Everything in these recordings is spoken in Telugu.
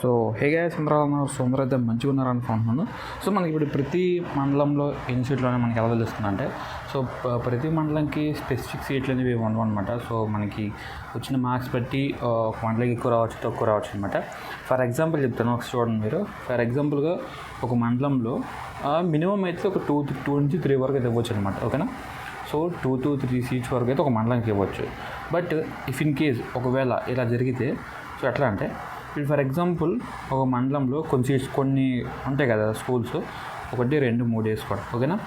సో హే గైస్ అందరూ ఉన్నారు. సో అందరూ అయితే మంచిగా ఉన్నారు అనుకుంటున్నాను. సో మనకి ఇప్పుడు ప్రతి మండలంలో ఎన్ని సీట్లోనే మనకి ఎలా తెలుస్తుందంటే, సో ప్రతి మండలంకి స్పెసిఫిక్ సీట్లు అనేవి ఉండవు అనమాట. సో మనకి వచ్చిన మార్క్స్ బట్టి ఒక మండలికి ఎక్కువ రావచ్చు, తక్కువ రావచ్చు అనమాట. ఫర్ ఎగ్జాంపుల్ చెప్తాను, ఒక చూడండి మీరు. ఫర్ ఎగ్జాంపుల్గా ఒక మండలంలో మినిమం అయితే ఒక టూ నుంచి 3 వరకు అయితే ఇవ్వచ్చు అనమాట. ఓకేనా. సో 2 to 3 సీట్స్ వరకు అయితే ఒక మండలానికి ఇవ్వచ్చు. బట్ ఇఫ్ ఇన్ కేస్ ఒకవేళ ఇలా జరిగితే, సో ఎట్లా అంటే, ఇప్పుడు ఫర్ ఎగ్జాంపుల్ ఒక మండలంలో కొన్ని ఉంటాయి కదా స్కూల్స్, 1, 2, 3 వేసుకోండి. ఓకేనా.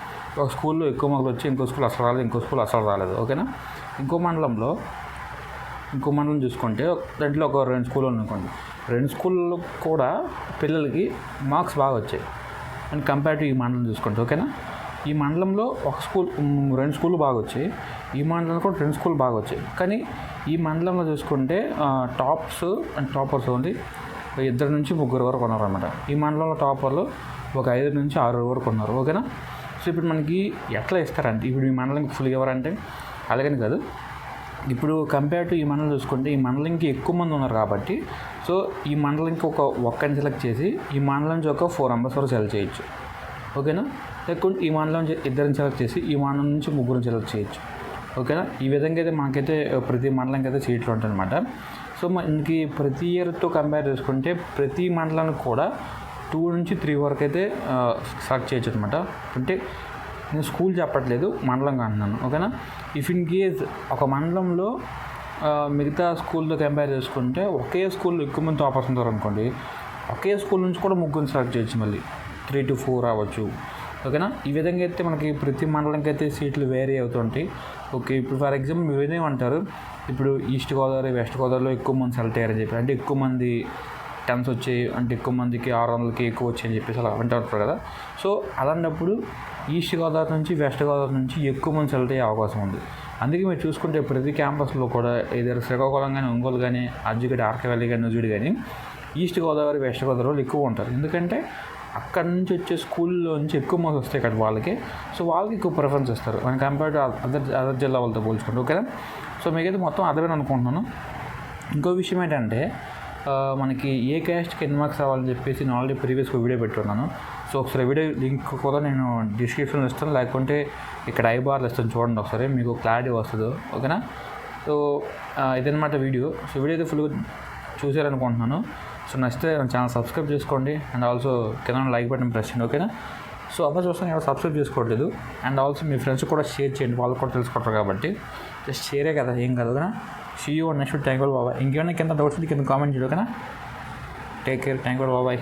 ఒక స్కూల్లో ఎక్కువ మార్కులు వచ్చి ఇంకో స్కూల్ అసలు రాలేదు, ఇంకో స్కూల్ అసలు రాలేదు. ఓకేనా. ఇంకో మండలం చూసుకుంటే దాంట్లో ఒక 2 స్కూళ్ళు అనుకోండి. 2 స్కూల్లో కూడా పిల్లలకి మార్క్స్ బాగా వచ్చాయి అండ్ కంపేర్ టు ఈ మండలం చూసుకుంటే. ఓకేనా. ఈ మండలంలో ఒక స్కూల్ 2 స్కూళ్ళు బాగా వచ్చాయి, ఈ మండలంలో కూడా 2 స్కూల్ బాగా వచ్చాయి. కానీ ఈ మండలంలో చూసుకుంటే టాపర్స్ ఓన్లీ 2 నుంచి 3 వరకు ఉన్నారు అనమాట. ఈ మండలంలో టాపర్లు ఒక 5 నుంచి 6 వరకు ఉన్నారు. ఓకేనా. సో ఇప్పుడు మనకి ఎట్లా ఇస్తారంటే, ఇప్పుడు ఈ మండలంకి ఫుల్ ఎవరంటే అలాగని కాదు. ఇప్పుడు కంపేర్ టు ఈ మండలం చూసుకుంటే, ఈ మండలంకి ఎక్కువ మంది ఉన్నారు కాబట్టి, సో ఈ మండలంకి ఒక్కరిని సెలెక్ట్ చేసి ఈ మండలం నుంచి ఒక 4 మెంబర్స్ వరకు సెలెక్ట్ చేయొచ్చు. ఓకేనా. లేకుంటే ఈ మండలం నుంచి 2 సెలెక్ట్ చేసి ఈ మండలం నుంచి 3 సెలెక్ట్ చేయొచ్చు. ఓకేనా. ఈ విధంగా అయితే మనకైతే ప్రతి మండలంకి అయితే సీట్లు ఉంటాయి అనమాట. సో మనకి ప్రతి ఇయర్తో కంపేర్ చేసుకుంటే ప్రతి మండలానికి కూడా 2 నుంచి 3 వరకు అయితే సెలెక్ట్ చేయొచ్చు అనమాట. అంటే నేను స్కూల్ చెప్పట్లేదు, మండలంగా అంటున్నాను. ఓకేనా. ఇఫ్ ఇన్ కేస్ ఒక మండలంలో మిగతా స్కూల్తో కంపేర్ చేసుకుంటే ఒకే స్కూల్లో ఎక్కువ మంది టాపర్స్ ఉంటారు అనుకోండి, ఒకే స్కూల్ నుంచి కూడా 3 సెలెక్ట్ చేయొచ్చు, మళ్ళీ 3 to 4 రావచ్చు. ఓకేనా. ఈ విధంగా అయితే మనకి ప్రతి మండలంకి అయితే సీట్లు వేరీ అవుతుంటాయి. ఓకే. ఇప్పుడు ఫర్ ఎగ్జాంపుల్ మీరు ఏమంటారు, ఇప్పుడు ఈస్ట్ గోదావరి, వెస్ట్ గోదావరిలో ఎక్కువ మంది సెలెక్ట్ అయ్యారని చెప్పి, అంటే ఎక్కువ మంది 10s వచ్చాయి, అంటే ఎక్కువ మందికి 600కి ఎక్కువ వచ్చాయని చెప్పేసి అలా అంటారు కదా. సో అలాంటప్పుడు ఈస్ట్ గోదావరి నుంచి వెస్ట్ గోదావరి నుంచి ఎక్కువ మంది సెలెక్ట్ అయ్యే అవకాశం ఉంది. అందుకే మీరు చూసుకుంటే ప్రతి క్యాంపస్లో కూడా ఏదైనా శ్రీకాకుళం కానీ, ఒంగోలు కానీ, అజ్జిగడ్డ, ఆర్కే వ్యాలీ కానీ, నుజుడు కానీ ఈస్ట్ గోదావరి, వెస్ట్ గోదావరిలో ఎక్కువ ఉంటారు. ఎందుకంటే అక్కడ నుంచి వచ్చే స్కూల్లో నుంచి ఎక్కువ మార్క్స్ వస్తాయి కదా వాళ్ళకి. సో వాళ్ళకి ఎక్కువ ప్రిఫరెన్స్ ఇస్తారు మన కంపేర్ టు అదర్ జిల్లా వాళ్ళతో పోల్చుకుంటే. ఓకేనా. సో మీకైతే మొత్తం అర్థమైంది అనుకుంటున్నాను. ఇంకో విషయం ఏంటంటే, మనకి ఏ క్యాస్ట్కి ఎన్ని మార్క్స్ రావాలని చెప్పేసి నేను ఆల్రెడీ ప్రీవియస్గా వీడియో పెట్టున్నాను. సో ఒకసారి వీడియో లింక్ కూడా నేను డిస్క్రిప్షన్లో ఇస్తాను, లేకుంటే ఇక్కడ ఐబార్లో ఇస్తాను, చూడండి ఒకసారి, మీకు క్లారిటీ వస్తుంది. ఓకేనా. సో ఇదన్నమాట వీడియో. సో వీడియో అయితే ఫుల్గా చూసారనుకుంటున్నాను. సో నచ్చితే ఛానల్ సబ్స్క్రైబ్ చేసుకోండి అండ్ ఆల్సో కింద లైక్ బటన్ ప్రెస్ చేయండి. ఓకేనా. సో అలా చూస్తాను, ఎవరు సబ్స్క్రైబ్ చేసుకోవట్లేదు. అండ్ ఆల్సో మీ ఫ్రెండ్స్ కూడా షేర్ చేయండి, వాళ్ళు కూడా తెలుసుకుంటారు కాబట్టి. జస్ట్ షేరే కదా, ఏం కాదు. ఓకేనా. See you next. Thank you బాబాయ్. ఇంకేమైనా కింద డౌట్స్ కింద కామెంట్ చేయండి. ఓకేనా. Take care. థ్యాంక్ యూ బాబాయ్.